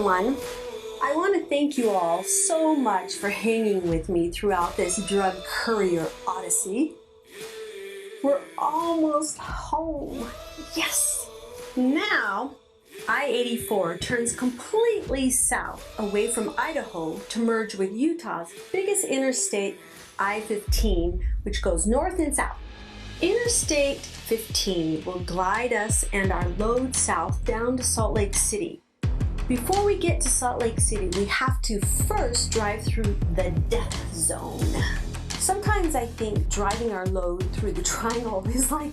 everyone. I want to thank you all so much for hanging with me throughout this drug courier odyssey. We're almost home. Yes! Now, I-84 turns completely south away from Idaho to merge with Utah's biggest interstate, I-15, which goes north and south. Interstate 15 will glide us and our load south down to Salt Lake City. Before we get to Salt Lake City, we have to first drive through the death zone. Sometimes I think driving our load through the triangle is like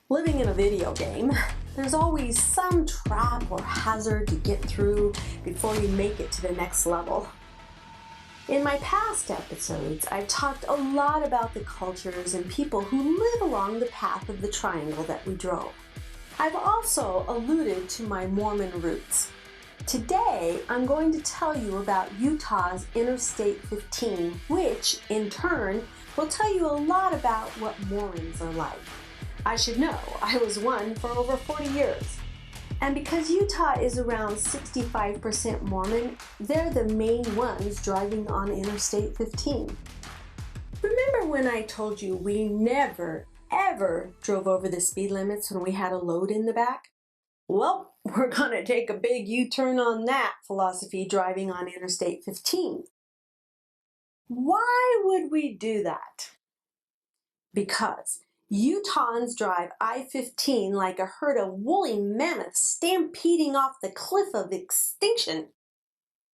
living in a video game. There's always some trap or hazard to get through before you make it to the next level. In my past episodes, I've talked a lot about the cultures and people who live along the path of the triangle that we drove. I've also alluded to my Mormon roots. Today, I'm going to tell you about Utah's Interstate 15, which, in turn, will tell you a lot about what Mormons are like. I should know, I was one for over 40 years. And because Utah is around 65% Mormon, they're the main ones driving on Interstate 15. Remember when I told you we never, ever drove over the speed limits when we had a load in the back? Well, we're gonna take a big U-turn on that philosophy driving on Interstate 15. Why would we do that? Because Utahns drive I-15 like a herd of woolly mammoths stampeding off the cliff of extinction.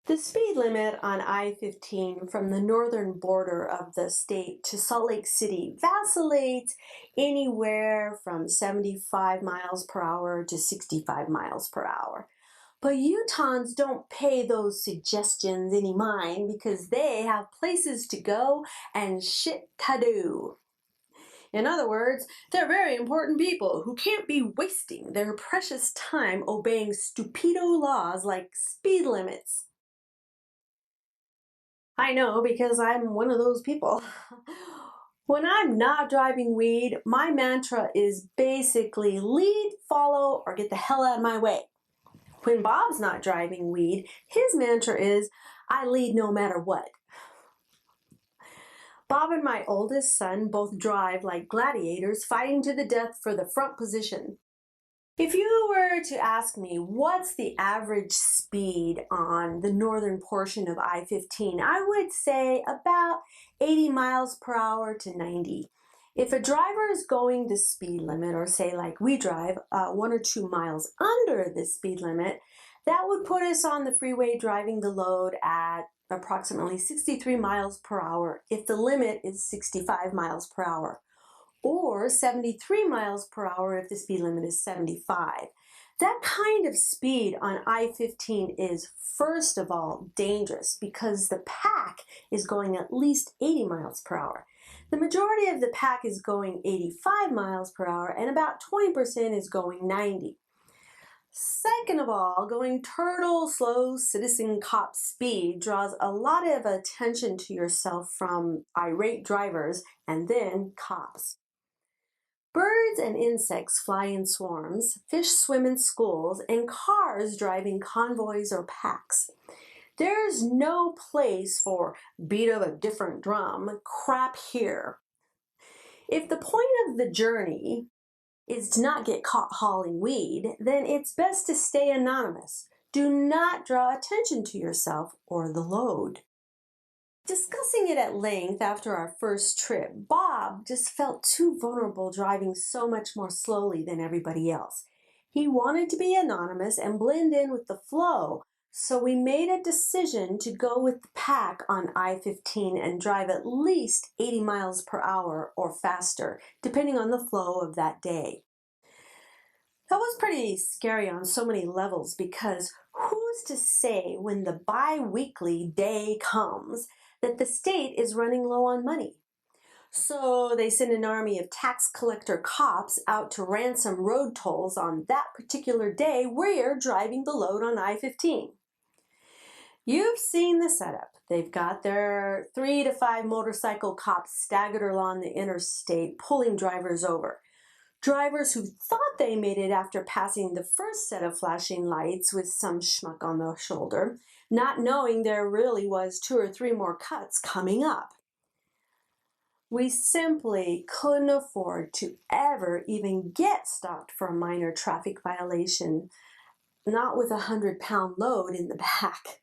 The speed limit on I-15 from the northern border of the state to Salt Lake City vacillates anywhere from 75 miles per hour to 65 miles per hour. But Utahns don't pay those suggestions any mind because they have places to go and shit to do. In other words, they're very important people who can't be wasting their precious time obeying stupido laws like speed limits. I know because I'm one of those people. When I'm not driving weed, my mantra is basically lead, follow, or get the hell out of my way. When Bob's not driving weed, his mantra is I lead no matter what. Bob and my oldest son both drive like gladiators fighting to the death for the front position. If you were to ask me what's the average speed on the northern portion of I-15, I would say about 80 miles per hour to 90. If a driver is going the speed limit, or say like we drive 1 or 2 miles under the speed limit, that would put us on the freeway driving the load at approximately 63 miles per hour if the limit is 65 miles per hour. Or 73 miles per hour if the speed limit is 75. That kind of speed on I-15 is, first of all, dangerous because the pack is going at least 80 miles per hour. The majority of the pack is going 85 miles per hour and about 20% is going 90. Second of all, going turtle slow citizen cop speed draws a lot of attention to yourself from irate drivers and then cops. Birds and insects fly in swarms, fish swim in schools, and cars drive in convoys or packs. There's no place for beat of a different drum crap here. If the point of the journey is to not get caught hauling weed, then it's best to stay anonymous. Do not draw attention to yourself or the load. Discussing it at length after our first trip, Bob just felt too vulnerable driving so much more slowly than everybody else. He wanted to be anonymous and blend in with the flow, so we made a decision to go with the pack on I-15 and drive at least 80 miles per hour or faster, depending on the flow of that day. That was pretty scary on so many levels because who's to say when the bi-weekly day comes that the state is running low on money? So they send an army of tax collector cops out to ransom road tolls on that particular day we're driving the load on I-15. You've seen the setup. They've got their 3 to 5 motorcycle cops staggered along the interstate, pulling drivers over. Drivers who thought they made it after passing the first set of flashing lights with some schmuck on the shoulder, not knowing there really was 2 or 3 more cuts coming up. We simply couldn't afford to ever even get stopped for a minor traffic violation, not with a 100-pound load in the back.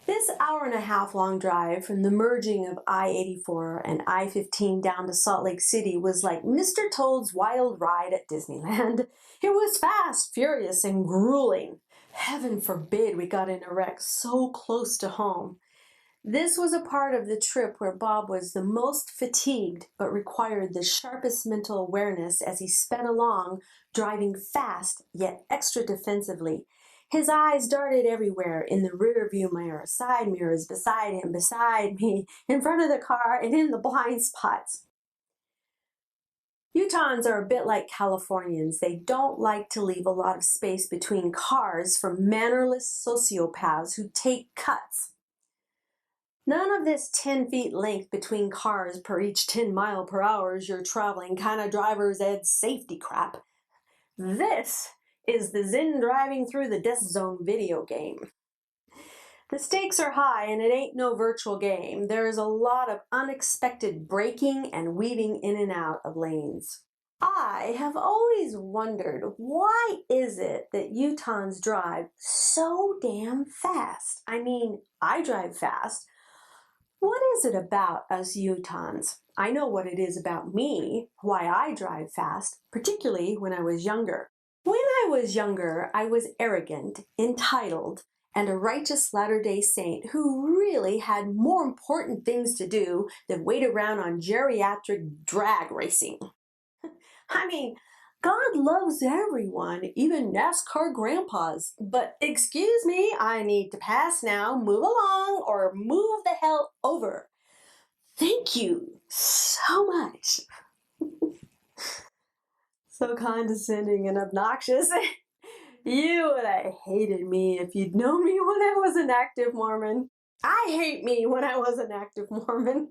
This hour-and-a-half long drive from the merging of I-84 and I-15 down to Salt Lake City was like Mr. Toad's Wild Ride at Disneyland. It was fast, furious, and grueling. Heaven forbid we got in a wreck so close to home. This was a part of the trip where Bob was the most fatigued but required the sharpest mental awareness as he sped along, driving fast yet extra defensively. His eyes darted everywhere, in the rear view mirror, side mirrors, beside him, beside me, in front of the car, and in the blind spots. Utahns are a bit like Californians. They don't like to leave a lot of space between cars for mannerless sociopaths who take cuts. None of this 10 feet length between cars per each 10 mile per hour as you're traveling kind of driver's ed safety crap. This is the Zen driving through the death zone video game. The stakes are high and it ain't no virtual game. There's a lot of unexpected braking and weaving in and out of lanes. I have always wondered, why is it that Utahns drive so damn fast? I mean, I drive fast. What is it about us Utahns? I know what it is about me, why I drive fast, particularly when I was younger. When I was younger, I was arrogant, entitled, and a righteous Latter-day Saint who really had more important things to do than wait around on geriatric drag racing. I mean, God loves everyone, even NASCAR grandpas. But excuse me, I need to pass now, move along, or move the hell over. Thank you so much. So condescending and obnoxious. You would have hated me if you'd known me when I was an active Mormon. I hate me when I was an active Mormon.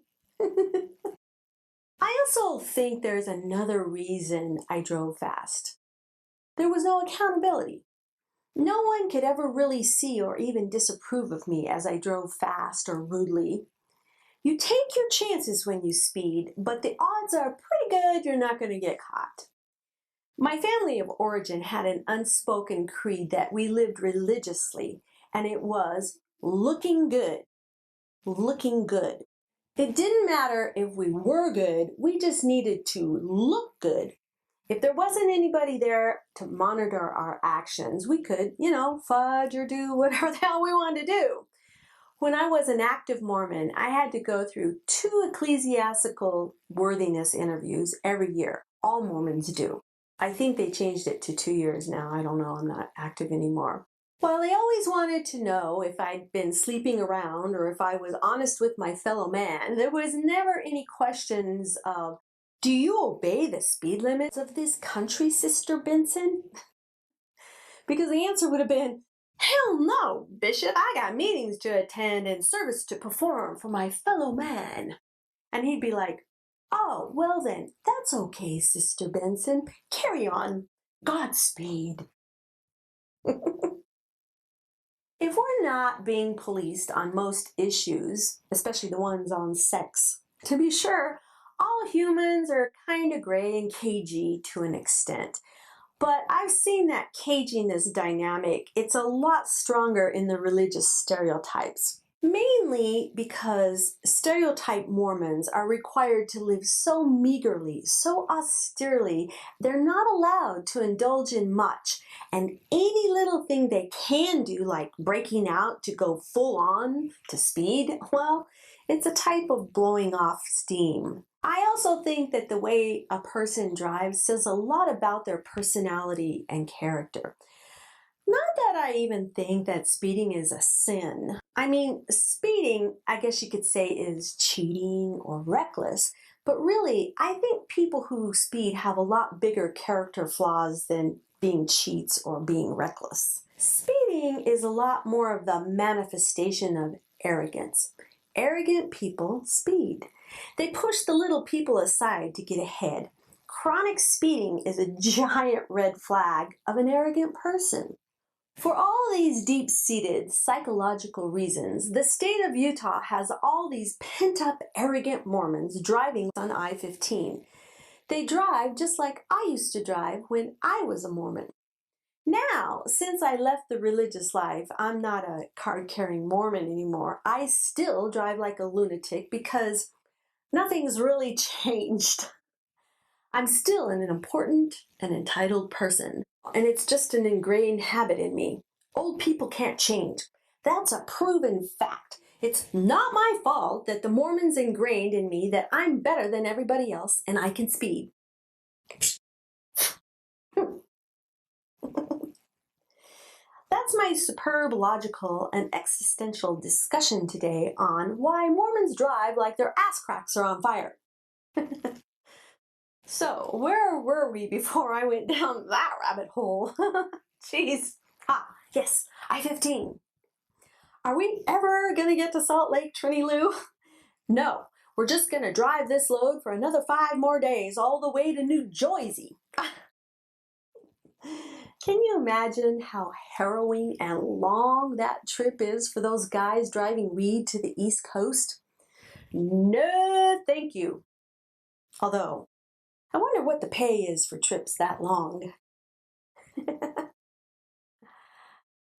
I also think there's another reason I drove fast. There was no accountability. No one could ever really see or even disapprove of me as I drove fast or rudely. You take your chances when you speed, but the odds are pretty good you're not going to get caught. My family of origin had an unspoken creed that we lived religiously, and it was looking good. Looking good. It didn't matter if we were good, we just needed to look good. If there wasn't anybody there to monitor our actions, we could, fudge or do whatever the hell we wanted to do. When I was an active Mormon, I had to go through 2 ecclesiastical worthiness interviews every year. All Mormons do. I think they changed it to 2 years now. I don't know. I'm not active anymore. Well, they always wanted to know if I'd been sleeping around or if I was honest with my fellow man. There was never any questions of, do you obey the speed limits of this country, Sister Benson? Because the answer would have been, hell no, Bishop, I got meetings to attend and service to perform for my fellow man. And he'd be like, oh, well then, that's okay, Sister Benson. Carry on. Godspeed. If we're not being policed on most issues, especially the ones on sex, to be sure, all humans are kind of gray and cagey to an extent. But I've seen that caginess dynamic, it's a lot stronger in the religious stereotypes. Mainly because stereotype Mormons are required to live so meagerly, so austerely, they're not allowed to indulge in much. And any little thing they can do, like breaking out to go full on to speed, well, it's a type of blowing off steam. I also think that the way a person drives says a lot about their personality and character. Not that I even think that speeding is a sin. I mean, speeding, I guess you could say, is cheating or reckless. But really, I think people who speed have a lot bigger character flaws than being cheats or being reckless. Speeding is a lot more of the manifestation of arrogance. Arrogant people speed. They push the little people aside to get ahead. Chronic speeding is a giant red flag of an arrogant person. For all these deep-seated psychological reasons, the state of Utah has all these pent-up arrogant Mormons driving on I-15. They drive just like I used to drive when I was a Mormon. Now, since I left the religious life, I'm not a card-carrying Mormon anymore. I still drive like a lunatic because nothing's really changed. I'm still an important and entitled person, and it's just an ingrained habit in me. Old people can't change. That's a proven fact. It's not my fault that the Mormons ingrained in me that I'm better than everybody else and I can speed. That's my superb logical and existential discussion today on why Mormons drive like their ass cracks are on fire. So, where were we before I went down that rabbit hole? Jeez. Yes, I-15. Are we ever going to get to Salt Lake, Trinity Lou? No, we're just going to drive this load for another 5 more days all the way to New Jersey. Can you imagine how harrowing and long that trip is for those guys driving weed to the East Coast? No, thank you. Although, I wonder what the pay is for trips that long.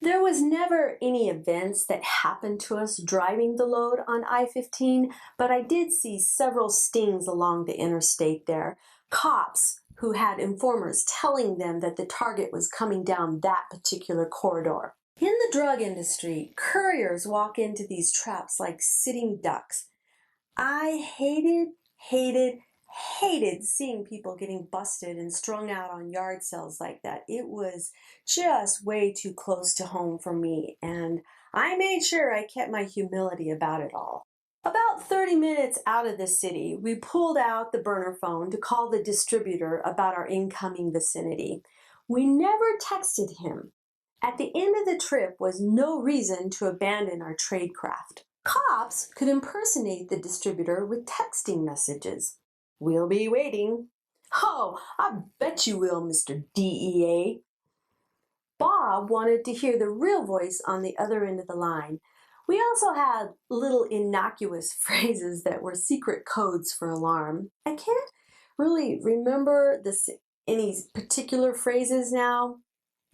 There was never any events that happened to us driving the load on I-15, but I did see several stings along the interstate there. Cops who had informers telling them that the target was coming down that particular corridor. In the drug industry, couriers walk into these traps like sitting ducks. I hated seeing people getting busted and strung out on yard sales like that. It was just way too close to home for me, and I made sure I kept my humility about it all. About 30 minutes out of the city, we pulled out the burner phone to call the distributor about our incoming vicinity. We never texted him. At the end of the trip was no reason to abandon our tradecraft. Cops could impersonate the distributor with texting messages. We'll be waiting. Oh, I bet you will, Mr. DEA. Bob wanted to hear the real voice on the other end of the line. We also had little innocuous phrases that were secret codes for alarm. I can't really remember any particular phrases now.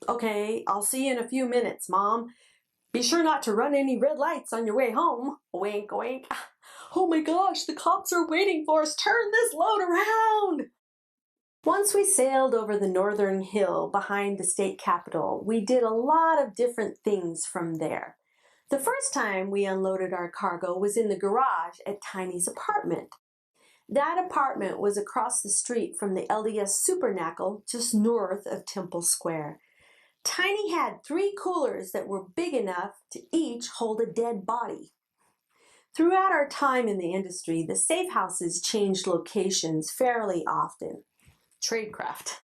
Okay, I'll see you in a few minutes, Mom. Be sure not to run any red lights on your way home. Wink, wink. Oh my gosh, the cops are waiting for us. Turn this load around. Once we sailed over the northern hill behind the state capitol, we did a lot of different things from there. The first time we unloaded our cargo was in the garage at Tiny's apartment. That apartment was across the street from the LDS Supernacle, just north of Temple Square. Tiny had 3 coolers that were big enough to each hold a dead body. Throughout our time in the industry, the safe houses changed locations fairly often. Tradecraft.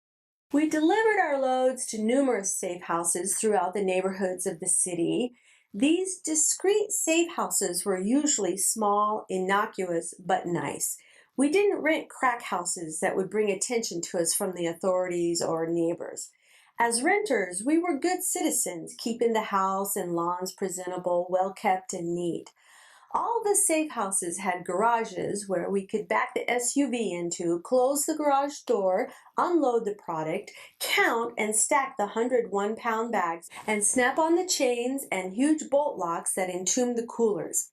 We delivered our loads to numerous safe houses throughout the neighborhoods of the city. These discreet safe houses were usually small, innocuous, but nice. We didn't rent crack houses that would bring attention to us from the authorities or neighbors. As renters, we were good citizens, keeping the house and lawns presentable, well-kept, and neat. All the safe houses had garages where we could back the SUV into, close the garage door, unload the product, count and stack the 101-pound bags, and snap on the chains and huge bolt locks that entombed the coolers.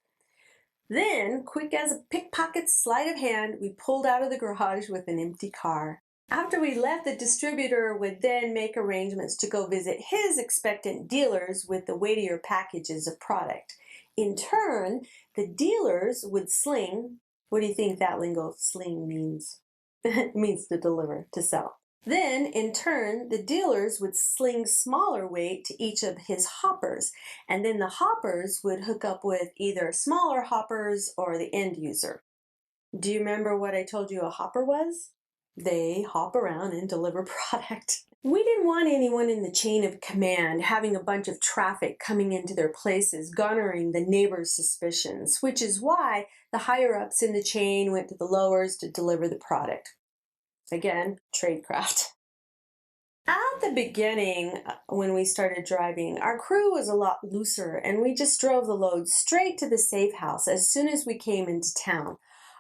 Then, quick as a pickpocket's sleight of hand, we pulled out of the garage with an empty car. After we left, the distributor would then make arrangements to go visit his expectant dealers with the weightier packages of product. In turn, the dealers would sling. What do you think that lingo sling means? It means to deliver, to sell. Then, in turn, the dealers would sling smaller weight to each of his hoppers, and then the hoppers would hook up with either smaller hoppers or the end user. Do you remember what I told you a hopper was? They hop around and deliver product. We didn't want anyone in the chain of command having a bunch of traffic coming into their places, garnering the neighbors' suspicions, which is why the higher-ups in the chain went to the lowers to deliver the product. Again, Tradecraft. At the beginning, when we started driving, our crew was a lot looser and we just drove the load straight to the safe house as soon as we came into town.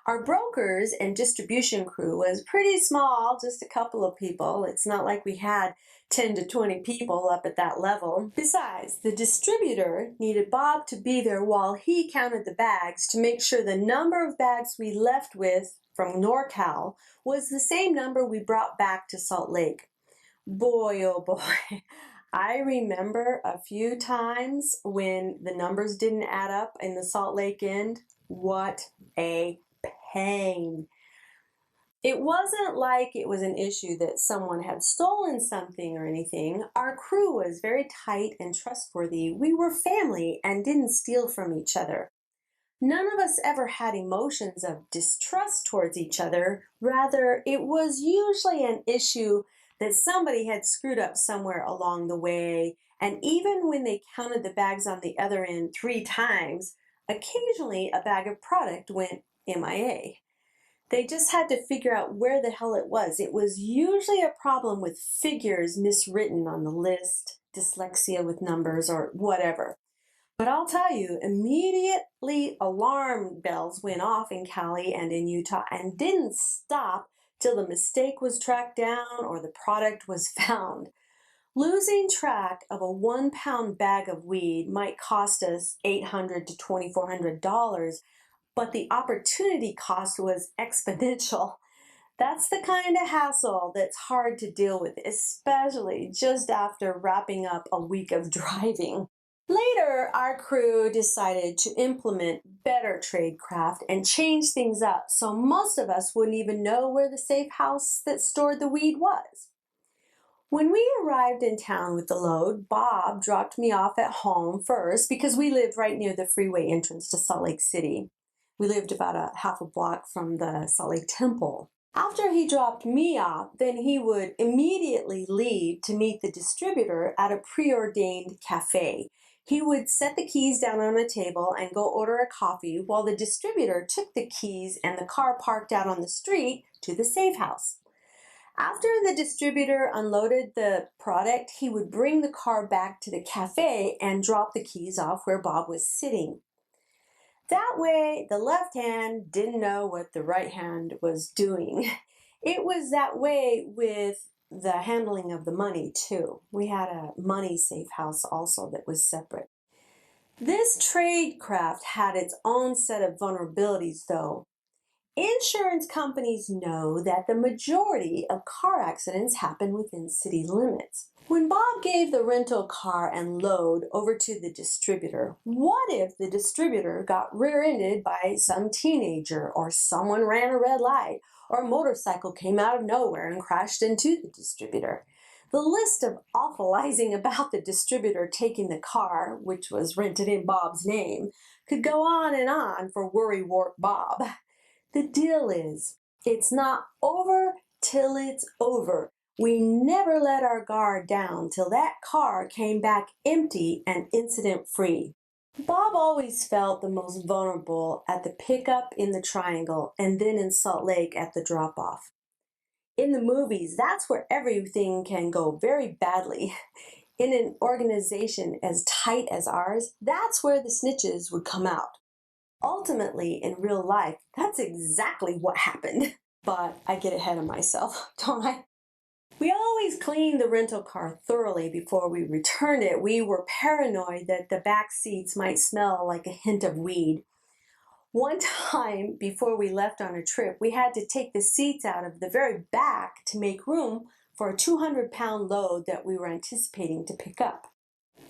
Our brokers and distribution crew was pretty small, just a couple of people. It's not like we had 10 to 20 people up at that level. Besides, the distributor needed Bob to be there while he counted the bags to make sure the number of bags we left with from NorCal was the same number we brought back to Salt Lake. Boy, oh boy. I remember a few times when the numbers didn't add up in the Salt Lake end. What a pain. It wasn't like it was an issue that someone had stolen something or anything. Our crew was very tight and trustworthy. We were family and didn't steal from each other. None of us ever had emotions of distrust towards each other. Rather, it was usually an issue that somebody had screwed up somewhere along the way, and even when they counted the bags on the other end 3 times, occasionally a bag of product went MIA. They just had to figure out where the hell it was. It was usually a problem with figures miswritten on the list, dyslexia with numbers, or whatever. But I'll tell you, immediately alarm bells went off in Cali and in Utah and didn't stop till the mistake was tracked down or the product was found. Losing track of a 1-pound bag of weed might cost us $800 to $2,400, but the opportunity cost was exponential. That's the kind of hassle that's hard to deal with, especially just after wrapping up a week of driving. Later, our crew decided to implement better tradecraft and change things up so most of us wouldn't even know where the safe house that stored the weed was. When we arrived in town with the load, Bob dropped me off at home first because we lived right near the freeway entrance to Salt Lake City. We lived about a half a block from the Salt Lake Temple. After he dropped me off, then he would immediately leave to meet the distributor at a preordained cafe. He would set the keys down on a table and go order a coffee while the distributor took the keys and the car parked out on the street to the safe house. After the distributor unloaded the product, he would bring the car back to the cafe and drop the keys off where Bob was sitting. That way, the left hand didn't know what the right hand was doing. It was that way with the handling of the money, too. We had a money safe house also that was separate. This tradecraft had its own set of vulnerabilities, though. Insurance companies know that the majority of car accidents happen within city limits. When Bob gave the rental car and load over to the distributor, what if the distributor got rear-ended by some teenager, or someone ran a red light, or a motorcycle came out of nowhere and crashed into the distributor? The list of awfulizing about the distributor taking the car, which was rented in Bob's name, could go on and on for Worrywart Bob. The deal is, it's not over till it's over. We never let our guard down till that car came back empty and incident-free. Bob always felt the most vulnerable at the pickup in the Triangle and then in Salt Lake at the drop-off. In the movies, that's where everything can go very badly. In an organization as tight as ours, that's where the snitches would come out. Ultimately, in real life, that's exactly what happened. But I get ahead of myself, don't I? We always cleaned the rental car thoroughly before we returned it. We were paranoid that the back seats might smell like a hint of weed. One time, before we left on a trip, we had to take the seats out of the very back to make room for a 200-pound load that we were anticipating to pick up.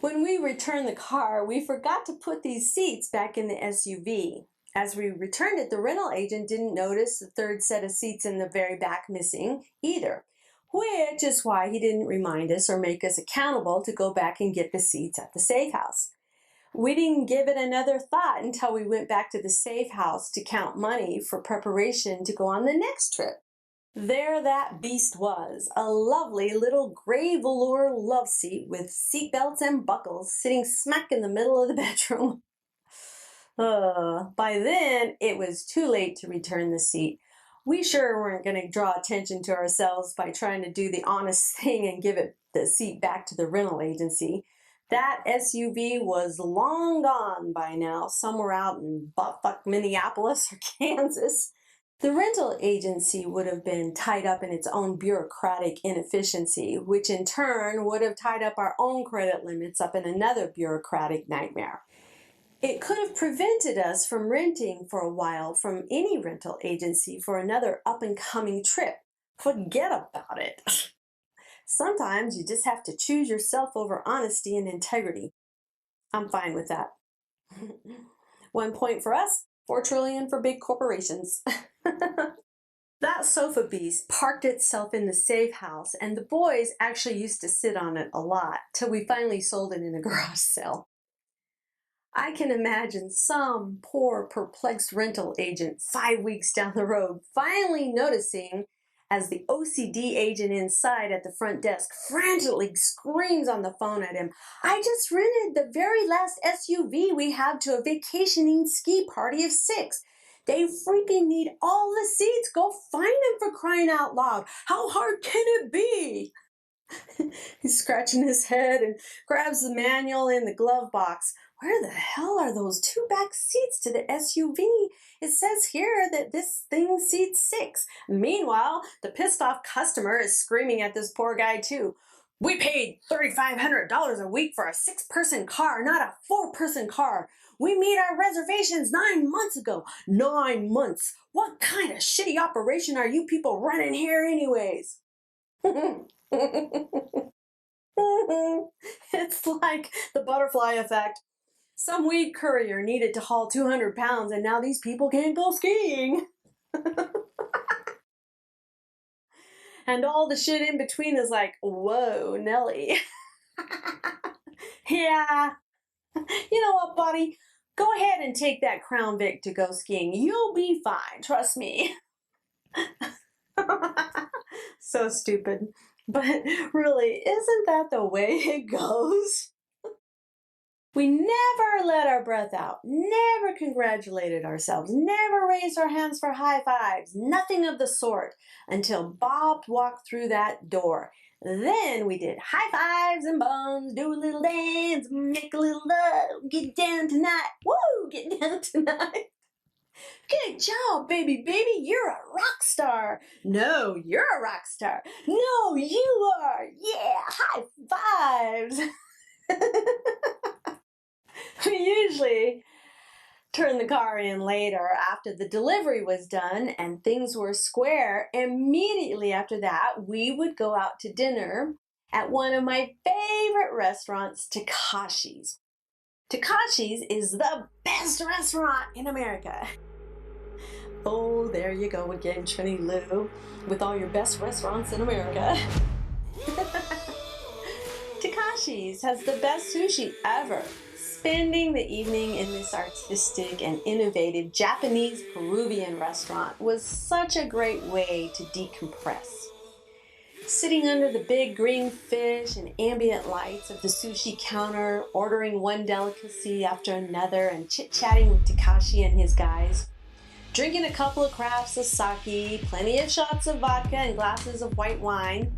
When we returned the car, we forgot to put these seats back in the SUV. As we returned it, the rental agent didn't notice the third set of seats in the very back missing either, which is why he didn't remind us or make us accountable to go back and get the seats at the safe house. We didn't give it another thought until we went back to the safe house to count money for preparation to go on the next trip. There that beast was, a lovely little gray velour love seat with seat belts and buckles sitting smack in the middle of the bedroom. By then, it was too late to return the seat. We sure weren't going to draw attention to ourselves by trying to do the honest thing and give it the seat back to the rental agency. That SUV was long gone by now, somewhere out in buttfuck Minneapolis or Kansas. The rental agency would have been tied up in its own bureaucratic inefficiency, which in turn would have tied up our own credit limits up in another bureaucratic nightmare. It could have prevented us from renting for a while from any rental agency for another up-and-coming trip. Forget about it. Sometimes you just have to choose yourself over honesty and integrity. I'm fine with that. 1 point for us, 4 trillion for big corporations. That sofa beast parked itself in the safe house, and the boys actually used to sit on it a lot till we finally sold it in a garage sale. I can imagine some poor, perplexed rental agent 5 weeks down the road finally noticing as the OCD agent inside at the front desk frantically screams on the phone at him, "I just rented the very last SUV we have to a vacationing ski party of 6. They freaking need all the seats. Go find them for crying out loud. How hard can it be?" He's scratching his head and grabs the manual in the glove box. Where the hell are those 2 back seats to the SUV? It says here that this thing seats 6. Meanwhile, the pissed off customer is screaming at this poor guy too. "We paid $3,500 a week for a 6-person car, not a 4-person car. We made our reservations 9 months ago. 9 months. What kind of shitty operation are you people running here anyways?" It's like the butterfly effect. Some weed courier needed to haul 200 pounds and now these people can't go skiing. And all the shit in between is like, whoa, Nelly. Yeah. You know what, buddy? Go ahead and take that Crown Vic to go skiing. You'll be fine, trust me. So stupid. But really, isn't that the way it goes? We never let our breath out, never congratulated ourselves, never raised our hands for high fives, nothing of the sort, until Bob walked through that door. Then we did high fives and bums, do a little dance, make a little love, get down tonight, woo, get down tonight. Good job, baby, you're a rock star. No, you're a rock star. No, you are. Yeah, high fives. We usually turn the car in later after the delivery was done and things were square. Immediately after that, we would go out to dinner at one of my favorite restaurants, Takashis. Takashis is the best restaurant in America. Oh, there you go again, Trinity Lou, with all your best restaurants in America. Takashis has the best sushi ever. Spending the evening in this artistic and innovative Japanese Peruvian restaurant was such a great way to decompress. Sitting under the big green fish and ambient lights of the sushi counter, ordering one delicacy after another and chit-chatting with Takashi and his guys. Drinking a couple of crafts of sake, plenty of shots of vodka and glasses of white wine.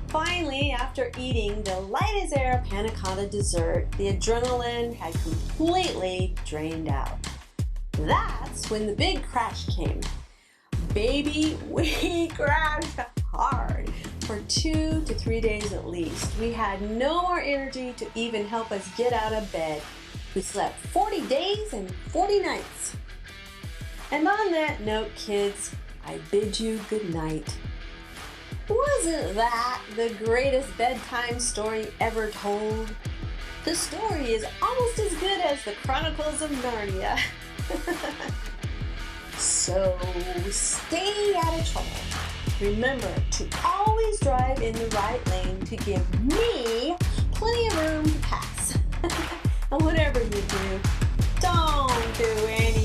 Finally, after eating the light as air panna cotta dessert, the adrenaline had completely drained out. That's when the big crash came. Baby, we crashed hard. For 2 to 3 days at least. We had no more energy to even help us get out of bed. We slept 40 days and 40 nights. And on that note, kids, I bid you good night. Wasn't that the greatest bedtime story ever told? The story is almost as good as the Chronicles of Narnia. So stay out of trouble. Remember to always drive in the right lane to give me plenty of room to pass. And whatever you do, don't do anything